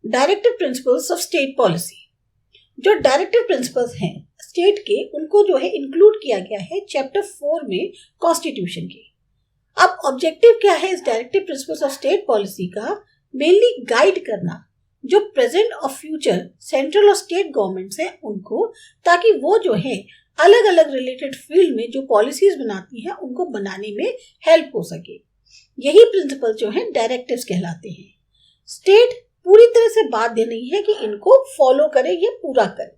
Directive principles of state policy. जो directive principles हैं state के, उनको जो है इंक्लूड किया गया है चैप्टर 4 में कॉन्स्टिट्यूशन के। अब ऑब्जेक्टिव क्या है इस directive principles of state policy का? मेनली गाइड करना जो प्रेजेंट और फ्यूचर सेंट्रल और स्टेट गवर्नमेंट्स हैं उनको, ताकि वो जो है अलग अलग रिलेटेड फील्ड में जो पॉलिसीज बनाती हैं उनको बनाने में हेल्प हो सके। यही प्रिंसिपल जो है डायरेक्टिव्स कहलाते हैं। स्टेट पूरी तरह से बाध्य नहीं है कि इनको फॉलो करे या पूरा करे,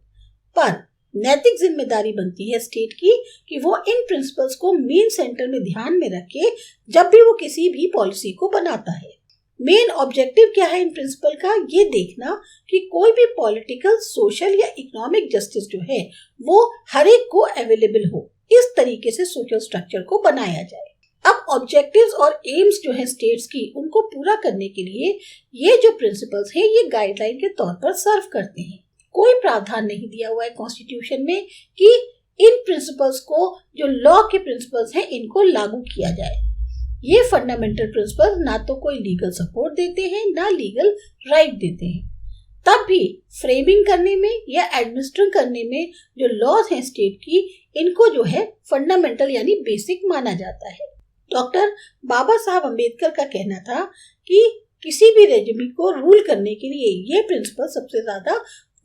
पर नैतिक जिम्मेदारी बनती है स्टेट की कि वो इन प्रिंसिपल्स को मेन सेंटर में ध्यान में रखे जब भी वो किसी भी पॉलिसी को बनाता है। मेन ऑब्जेक्टिव क्या है इन प्रिंसिपल का? ये देखना कि कोई भी पॉलिटिकल, सोशल या इकोनॉमिक जस्टिस जो है वो हर एक को अवेलेबल हो, इस तरीके से सोशल स्ट्रक्चर को बनाया जाए। अब ऑब्जेक्टिव्स और एम्स जो है स्टेट्स की, उनको पूरा करने के लिए ये जो प्रिंसिपल्स हैं ये गाइडलाइन के तौर पर सर्व करते हैं। कोई प्रावधान नहीं दिया हुआ है कॉन्स्टिट्यूशन में कि इन प्रिंसिपल्स को, जो लॉ के प्रिंसिपल्स हैं, इनको लागू किया जाए। ये फंडामेंटल प्रिंसिपल्स ना तो कोई लीगल सपोर्ट देते हैं ना लीगल राइट देते हैं। तब भी फ्रेमिंग करने में या एडमिनिस्टर करने में जो लॉज हैं स्टेट की, इनको जो है फंडामेंटल यानी बेसिक माना जाता है। डॉक्टर बाबा साहब अम्बेडकर का कहना था कि किसी भी रेजिम को रूल करने के लिए ये प्रिंसिपल सबसे ज्यादा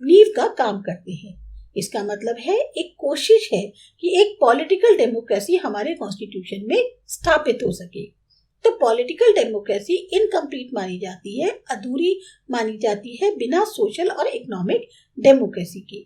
नींव का काम करते हैं। इसका मतलब है एक कोशिश है कि एक पॉलिटिकल डेमोक्रेसी हमारे कॉन्स्टिट्यूशन में स्थापित हो सके। तो पॉलिटिकल डेमोक्रेसी इनकम्प्लीट मानी जाती है, अधूरी मानी जाती है बिना सोशल और इकोनॉमिक डेमोक्रेसी के।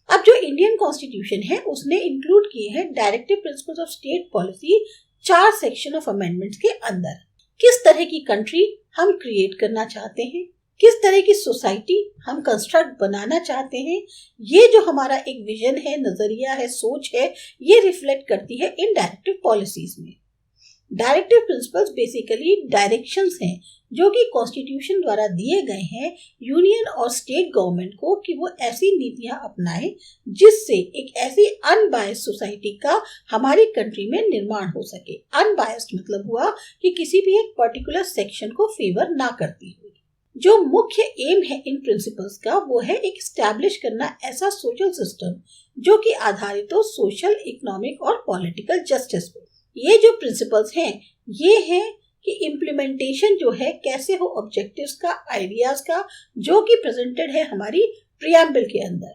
अब जो इंडियन कॉन्स्टिट्यूशन है उसने इंक्लूड किए हैं directive principles of state policy 4 section of amendments के अंदर। किस तरह की कंट्री हम क्रिएट करना चाहते हैं, किस तरह की सोसाइटी हम कंस्ट्रक्ट बनाना चाहते हैं, ये जो हमारा एक विजन है, नजरिया है, सोच है, ये रिफ्लेक्ट करती है इन डायरेक्टिव पॉलिसीज में। डायरेक्टिव प्रिंसिपल्स बेसिकली डायरेक्शंस हैं जो कि कॉन्स्टिट्यूशन द्वारा दिए गए हैं यूनियन और स्टेट गवर्नमेंट को कि वो ऐसी नीतियां अपनाएं जिससे एक ऐसी अनबायस्ड सोसाइटी का हमारी कंट्री में निर्माण हो सके। अनबायस्ड मतलब हुआ कि किसी भी एक पर्टिकुलर सेक्शन को फेवर ना करती हुई। जो मुख्य एम है इन प्रिंसिपल्स का वो है एक एस्टैब्लिश करना ऐसा सोशल सिस्टम जो कि आधारित हो सोशल, इकोनॉमिक और पॉलिटिकल जस्टिस पे। ये जो प्रिंसिपल्स हैं ये हैं कि इम्प्लीमेंटेशन जो है कैसे हो ऑब्जेक्टिव्स का, आइडियाज का, जो कि प्रेजेंटेड है हमारी प्रियम्बल के अंदर।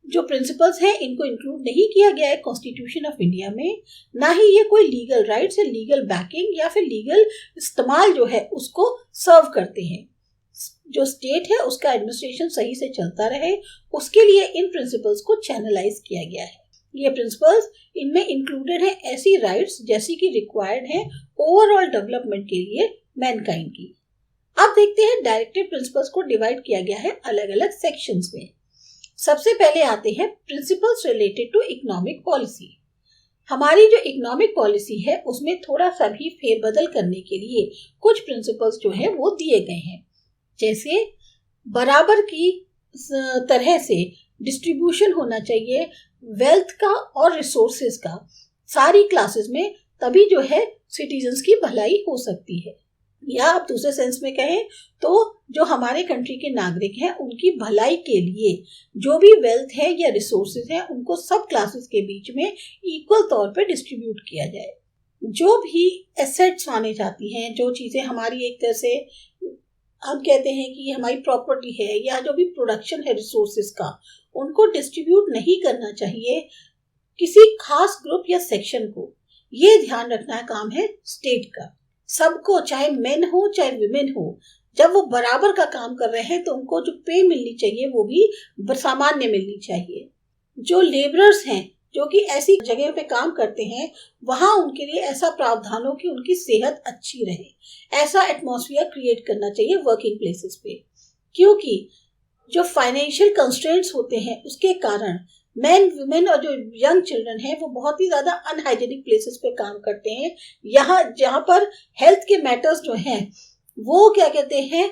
जो प्रिंसिपल्स हैं इनको इंक्लूड नहीं किया गया है कॉन्स्टिट्यूशन ऑफ इंडिया में, ना ही ये कोई लीगल राइट्स या लीगल बैकिंग या फिर लीगल इस्तेमाल जो है उसको सर्व करते हैं। जो स्टेट है उसका एडमिनिस्ट्रेशन सही से चलता रहे, उसके लिए इन प्रिंसिपल्स को चैनलाइज किया गया है। ये प्रिंसिपल्स, इनमें इंक्लूडेड है ऐसी राइट्स जैसी कि रिक्वायर्ड है ओवरऑल डेवलपमेंट के लिए मैनकाइंड की। अब देखते हैं डायरेक्टिव प्रिंसिपल्स को डिवाइड किया गया है अलग अलग सेक्शंस में। सबसे पहले आते हैं principles related to economic policy. हमारी जो इकोनॉमिक पॉलिसी है उसमें थोड़ा सा भी फेरबदल करने के लिए कुछ प्रिंसिपल्स जो है वो दिए गए हैं। जैसे बराबर की तरह से डिस्ट्रीब्यूशन होना चाहिए वेल्थ का और रिसोर्सेज का सारी क्लासेस में, तभी जो है सिटीजन्स की भलाई हो सकती है। या आप दूसरे सेंस में कहें तो जो हमारे कंट्री के नागरिक हैं उनकी भलाई के लिए जो भी वेल्थ है या रिसोर्सेज है उनको सब क्लासेस के बीच में इक्वल तौर पे डिस्ट्रीब्यूट किया जाए। जो भी एसेट्स माने जाती हैं, जो चीज़ें हमारी एक तरह से हम कहते हैं कि हमारी प्रॉपर्टी है या जो भी प्रोडक्शन है रिसोर्सेज का, उनको डिस्ट्रीब्यूट नहीं करना चाहिए किसी खास ग्रुप या सेक्शन को। ये ध्यान रखना काम है स्टेट का। सबको, चाहे मेन हो चाहे विमेन हो, जब वो बराबर का काम कर रहे हैं तो उनको जो पे मिलनी चाहिए वो भी सामान्य मिलनी चाहिए। जो लेबरर्स हैं जो कि ऐसी जगह पे काम करते हैं, वहां उनके लिए ऐसा प्रावधान हो कि उनकी सेहत अच्छी रहे, ऐसा एटमॉस्फेयर क्रिएट करना चाहिए वर्किंग प्लेसेस पे। क्योंकि जो फाइनेंशियल कंस्ट्रेंट्स होते हैं उसके कारण मैन, वुमेन और जो यंग चिल्ड्रन हैं वो बहुत ही ज्यादा अनहाइजेनिक प्लेसेस पे काम करते हैं। यहाँ जहाँ पर हेल्थ के मैटर्स जो हैं वो क्या कहते हैं,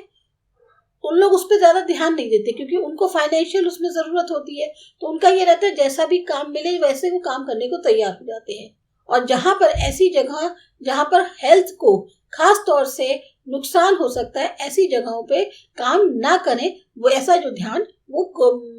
उन लोग उस पर ज्यादा ध्यान नहीं देते क्योंकि उनको फाइनेंशियल उसमें जरूरत होती है। तो उनका ये रहता है जैसा भी काम मिले वैसे वो काम करने को तैयार हो जाते हैं। और जहाँ पर ऐसी जगह जहाँ पर हेल्थ को खास तौर से नुकसान हो सकता है, ऐसी जगहों पे काम ना करें, वो ऐसा जो ध्यान वो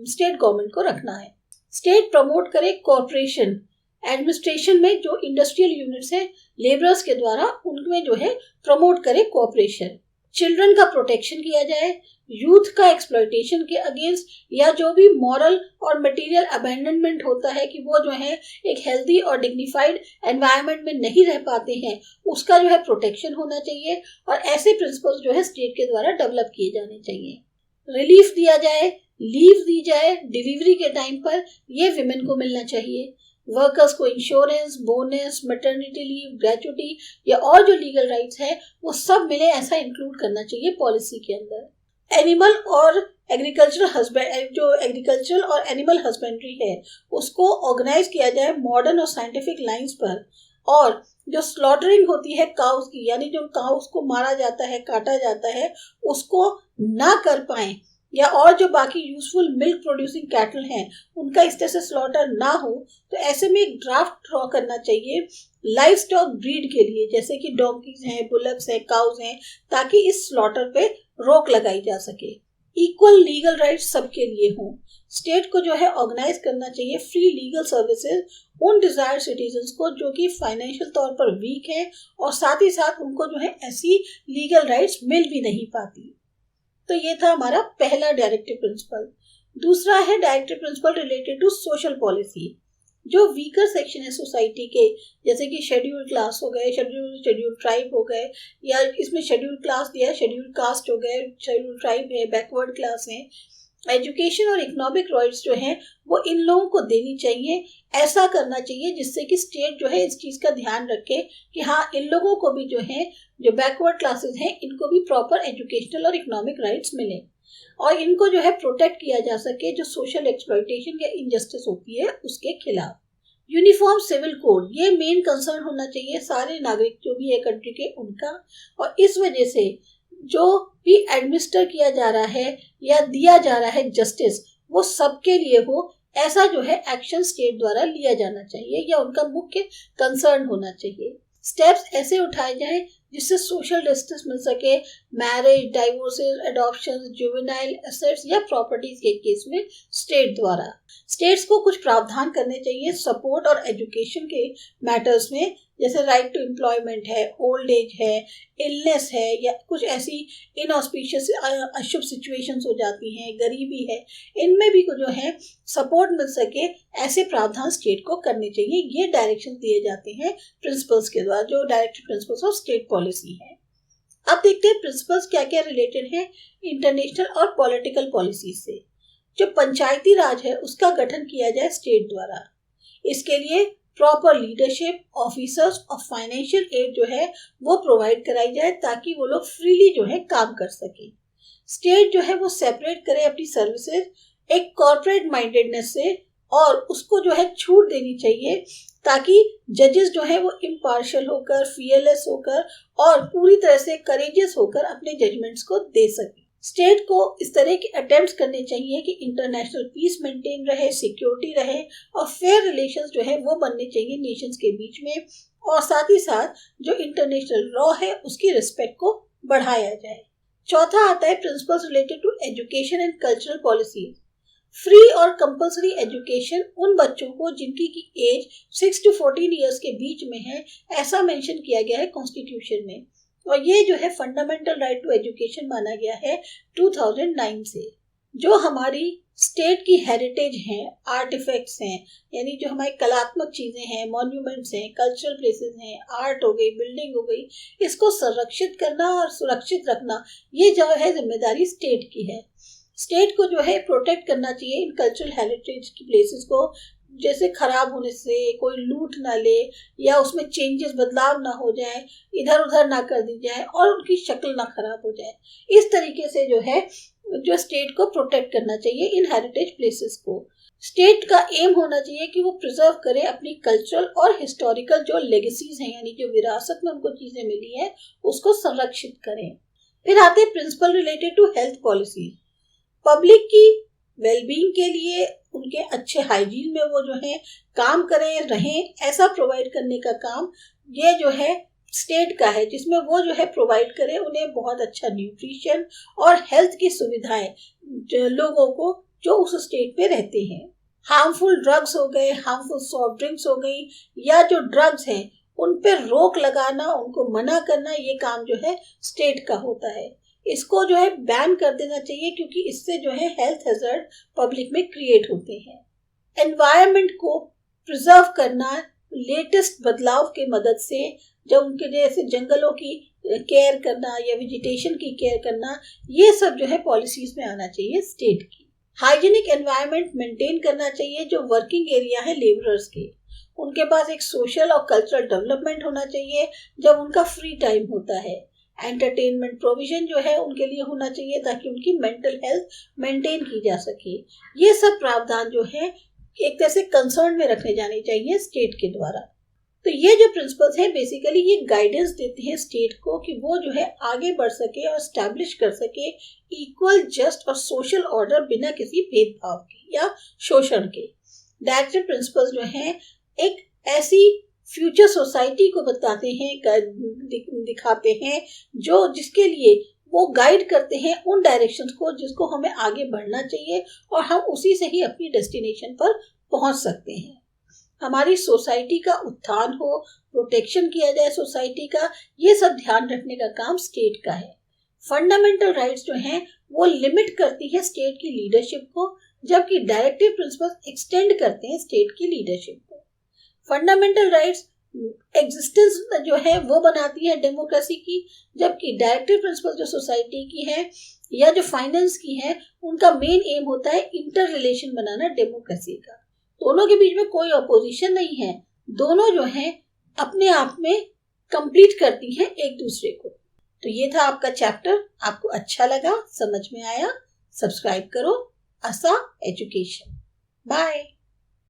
स्टेट गवर्नमेंट को रखना है। स्टेट प्रमोट करे कॉर्पोरेशन एडमिनिस्ट्रेशन में जो इंडस्ट्रियल यूनिट्स है लेबरर्स के द्वारा, उनमें जो है प्रमोट करे कोऑपरेशन। चिल्ड्रन का प्रोटेक्शन किया जाए, यूथ का एक्सप्लॉयटेशन के अगेंस्ट या जो भी मॉरल और मटेरियल अबैंडनमेंट होता है कि वो जो है एक हेल्दी और डिग्निफाइड एनवायरनमेंट में नहीं रह पाते हैं, उसका जो है प्रोटेक्शन होना चाहिए और ऐसे प्रिंसिपल्स जो है स्टेट के द्वारा डेवलप किए जाने चाहिए। रिलीफ दिया जाए, लीव दी जाए डिलीवरी के टाइम पर, ये विमेन को मिलना चाहिए। वर्कर्स को insurance, bonus, maternity leave, gratuity या और जो लीगल राइट्स है वो सब मिले, ऐसा इंक्लूड करना चाहिए पॉलिसी के अंदर। एनिमल और एग्रीकल्चरल और एनिमल हस्बेंड्री है उसको ऑर्गेनाइज किया जाए मॉडर्न और साइंटिफिक लाइंस पर, और जो स्लॉटरिंग होती है काउस की, यानी जो काउस को मारा जाता है, काटा जाता है, उसको ना कर पाए, या और जो बाकी यूजफुल मिल्क प्रोड्यूसिंग कैटल हैं उनका इस तरह से स्लॉटर ना हो, तो ऐसे में एक ड्राफ्ट ड्रॉ करना चाहिए लाइव स्टॉक ब्रीड के लिए, जैसे कि डोंकीज हैं, बुलक्स हैं, काउज हैं, ताकि इस स्लॉटर पे रोक लगाई जा सके। इक्वल लीगल राइट्स सबके लिए हों। स्टेट को जो है ऑर्गेनाइज करना चाहिए फ्री लीगल सर्विसेज उन डिजायर्ड सिटीजन्स को जो कि फाइनेंशियल तौर पर वीक हैं और साथ ही साथ उनको जो है ऐसी लीगल राइट्स मिल भी नहीं पाती। तो ये था हमारा पहला डायरेक्टिव प्रिंसिपल। दूसरा है directive principle related to social policy. जो वीकर सेक्शन है सोसाइटी के, जैसे कि शेड्यूल्ड क्लास हो गए, शेड्यूल्ड ट्राइब हो गए, या इसमें शेड्यूल्ड क्लास दिया है, शेड्यूल्ड कास्ट हो गए, शेड्यूल्ड ट्राइब है, बैकवर्ड क्लास है, एजुकेशन और इकोनॉमिक राइट्स जो हैं वो इन लोगों को देनी चाहिए। ऐसा करना चाहिए जिससे कि स्टेट जो है इस चीज़ का ध्यान रखे कि हाँ, इन लोगों को भी जो है, जो बैकवर्ड क्लासेस हैं, इनको भी प्रॉपर एजुकेशनल और इकोनॉमिक राइट्स मिले और इनको जो है प्रोटेक्ट किया जा सके जो सोशल एक्सप्लॉयटेशन या इनजस्टिस होती है उसके खिलाफ। यूनिफॉर्म सिविल कोड, ये मेन कंसर्न होना चाहिए सारे नागरिक जो भी है कंट्री के उनका, और इस वजह से जो भी एडमिनिस्टर किया जा रहा है या दिया जा रहा है जस्टिस, वो सबके लिए हो, ऐसा जो है एक्शन स्टेट द्वारा लिया जाना चाहिए या उनका मुख्य कंसर्न होना चाहिए। स्टेप्स ऐसे उठाए जाएं जिससे सोशल जस्टिस मिल सके, मैरिज, डाइवोर्सेस, एडॉप्शन, जुवेनाइल एसेट्स या प्रॉपर्टीज के केस में स्टेट द्वारा। स्टेट्स को कुछ प्रावधान करने चाहिए सपोर्ट और एजुकेशन के मैटर्स में, जैसे राइट टू एम्प्लॉयमेंट है, ओल्ड एज है, इलनेस है, या कुछ ऐसी इनऑस्पिशियस अशुभ सिचुएशंस हो जाती हैं, गरीबी है, इनमें भी जो है सपोर्ट मिल सके, ऐसे प्रावधान स्टेट को करने चाहिए। ये डायरेक्शन दिए जाते हैं प्रिंसिपल्स के द्वारा, जो directive principles of state policy है। अब देखते हैं प्रिंसिपल्स क्या क्या रिलेटेड है इंटरनेशनल और पॉलिटिकल पॉलिसी से। जो पंचायती राज है उसका गठन किया जाए स्टेट द्वारा। इसके लिए प्रॉपर लीडरशिप, ऑफिसर्स और फाइनेंशियल एड जो है वो प्रोवाइड कराई जाए ताकि वो लोग फ्रीली जो है काम कर सके। स्टेट जो है वो सेपरेट करे अपनी सर्विसेज एक कॉर्पोरेट माइंडेडनेस से, और उसको जो है छूट देनी चाहिए ताकि जजेस जो है वो इम्पार्शियल होकर, फियरलेस होकर और पूरी तरह से करेजियस होकर अपने जजमेंट्स को दे सके। स्टेट को इस तरह के अटेम्प्ट्स करने चाहिए कि इंटरनेशनल पीस मेंटेन रहे, सिक्योरिटी रहे और फेयर रिलेशंस जो है वो बनने चाहिए नेशंस के बीच में, और साथ ही साथ जो इंटरनेशनल लॉ है उसकी रिस्पेक्ट को बढ़ाया जाए। चौथा आता है principles related to education and cultural policies. Free और कंपल्सरी एजुकेशन उन बच्चों को जिनकी की एज 6 to 14 ईयर्स के बीच में है, ऐसा मेंशन किया गया है कॉन्स्टिट्यूशन में, और ये जो है फंडामेंटल राइट टू एजुकेशन माना गया है 2009 से। जो हमारी स्टेट की हेरिटेज हैं, आर्टिफैक्ट्स हैं, यानी जो हमारी कलात्मक चीजें हैं, मॉन्यूमेंट्स हैं, कल्चरल प्लेसेस हैं, आर्ट हो गई, बिल्डिंग हो गई, इसको संरक्षित करना और सुरक्षित रखना ये जो है जिम्मेदारी स्टेट की है। स्टेट को जो है प्रोटेक्ट करना चाहिए इन कल्चरल हेरिटेज की प्लेसेस को, जैसे खराब होने से कोई लूट ना ले या उसमें चेंजेस, बदलाव ना हो जाए, इधर उधर ना कर दी जाए और उनकी शक्ल ना खराब हो जाए। इस तरीके से जो है जो स्टेट को प्रोटेक्ट करना चाहिए इन हेरिटेज प्लेसेस को। स्टेट का एम होना चाहिए कि वो प्रिजर्व करे अपनी कल्चरल और हिस्टोरिकल जो लेगेसीज हैं, यानी जो विरासत में उनको चीजें मिली हैं उसको संरक्षित करें। फिर आते हैं principle related to health policy. Public की वेलबींग के लिए उनके अच्छे हाइजीन में वो जो है काम करें, रहें, ऐसा प्रोवाइड करने का काम ये जो है स्टेट का है, जिसमें वो जो है प्रोवाइड करे उन्हें बहुत अच्छा न्यूट्रिशन और हेल्थ की सुविधाएं लोगों को जो उस स्टेट पे रहते हैं। हार्मफुल ड्रग्स हो गए, हार्मफुल सॉफ्ट ड्रिंक्स हो गई, या जो ड्रग्स हैं उन पे रोक लगाना, उनको मना करना, ये काम जो है स्टेट का होता है। इसको जो है बैन कर देना चाहिए, क्योंकि इससे जो है हेल्थ हैजर्ड पब्लिक में क्रिएट होते हैं। एनवायरनमेंट को प्रिजर्व करना लेटेस्ट बदलाव के मदद से, जब उनके जैसे जंगलों की केयर करना या वेजिटेशन की केयर करना, ये सब जो है पॉलिसीज में आना चाहिए स्टेट की। हाइजीनिक एनवायरनमेंट मेंटेन करना चाहिए। जो वर्किंग एरिया है लेबरर्स के, उनके पास एक सोशल और कल्चरल डेवलपमेंट होना चाहिए जब उनका फ्री टाइम होता है। एंटरटेनमेंट प्रोविजन जो है उनके लिए होना चाहिए ताकि उनकी मेंटल हेल्थ मेंटेन की जा सके। ये सब प्रावधान जो है एक तरह से कंसर्न में रखने जाने चाहिए स्टेट के द्वारा। तो ये जो प्रिंसिपल्स हैं बेसिकली ये गाइडेंस देते हैं स्टेट को कि वो जो है आगे बढ़ सके और स्टैब्लिश कर सके इक्वल, जस्ट और सोशल ऑर्डर बिना किसी भेदभाव के या शोषण के। डायरेक्टिव प्रिंसिपल्स जो हैं एक ऐसी फ्यूचर सोसाइटी को बताते हैं, दिखाते हैं, जो जिसके लिए वो गाइड करते हैं उन डायरेक्शंस को जिसको हमें आगे बढ़ना चाहिए, और हम उसी से ही अपनी डेस्टिनेशन पर पहुंच सकते हैं। हमारी सोसाइटी का उत्थान हो, प्रोटेक्शन किया जाए सोसाइटी का, ये सब ध्यान रखने का काम स्टेट का है। फंडामेंटल राइट्स जो हैं वो लिमिट करती है स्टेट की लीडरशिप को, जबकि डायरेक्टिव प्रिंसिपल्स एक्सटेंड करते हैं स्टेट की लीडरशिप को। फंडामेंटल राइट्स एग्जिस्टेंस जो है वो बनाती है डेमोक्रेसी की, जबकि डायरेक्टिव प्रिंसिपल जो सोसाइटी की है या जो फाइनेंस की है, उनका मेन एम होता है इंटर रिलेशन बनाना डेमोक्रेसी का। दोनों के बीच में कोई अपोजिशन नहीं है, दोनों जो हैं अपने आप में कंप्लीट करती हैं एक दूसरे को। तो ये था आपका चैप्टर। आपको अच्छा लगा, समझ में आया, सब्सक्राइब करो आसा एजुकेशन। बाय।